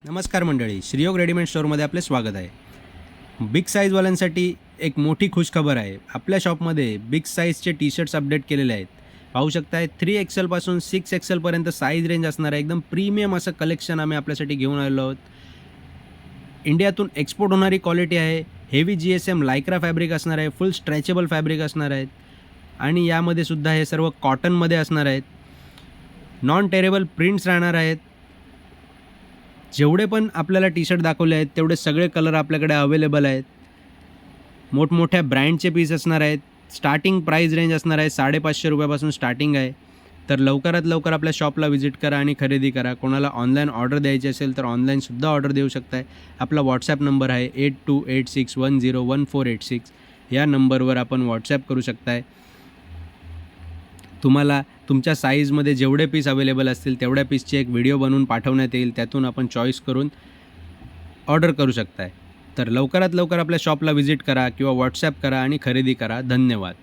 नमस्कार मंडळी, श्रीयोग रेडीमेड स्टोअरमध्ये आपले स्वागत आहे. बिग साईजवाल्यांसाठी एक मोठी खुशखबर आहे. आपल्या शॉपमध्ये बिग साईजचे टी शर्ट्स अपडेट केलेले आहेत. पाहू शकताय 3XL पासून 6XL पर्यंत साईज रेंज असणार आहे. एकदम प्रीमियम असं कलेक्शन आम्ही आपल्यासाठी घेऊन आलेलो आहोत. इंडियातून एक्सपोर्ट होणारी क्वालिटी आहे. हेवी GSM लायक्रा फॅब्रिक असणार आहे. फुल स्ट्रेचेबल फॅब्रिक असणार आहेत आणि यामध्ये सुद्धा हे सर्व कॉटनमध्ये असणार आहेत. नॉन टेरेबल प्रिंट्स राहणार आहेत. जेवढे पण आपल्याला टी शर्ट दाखवले आहेत तेवढे सगळे कलर आपल्याकडे अवेलेबल आहेत. मोठमोठ्या ब्रँडचे पीस असणार आहेत. स्टार्टिंग प्राईस रेंज असणार आहे 550 रुपयापासून स्टार्टिंग आहे. तर लवकरात लवकर आपल्या शॉपला व्हिजिट करा आणि खरेदी करा. कोणाला ऑनलाईन ऑर्डर द्यायची असेल तर ऑनलाईनसुद्धा ऑर्डर देऊ शकताय. आपला व्हॉट्सॲप नंबर आहे 8286101486. या नंबरवर आपण व्हॉट्सॲप करू शकताय. तुम्हाला तुमच्या साईजमध्ये जेवढे पीस अवेलेबल असतील तेवढ्या पीसची एक व्हिडिओ बनवून पाठवण्यात येईल. त्यातून आपण चॉईस करून ऑर्डर करू शकताय. तर लवकरात लवकर आपल्या शॉपला व्हिजिट करा किंवा व्हॉट्सॲप करा आणि खरेदी करा. धन्यवाद.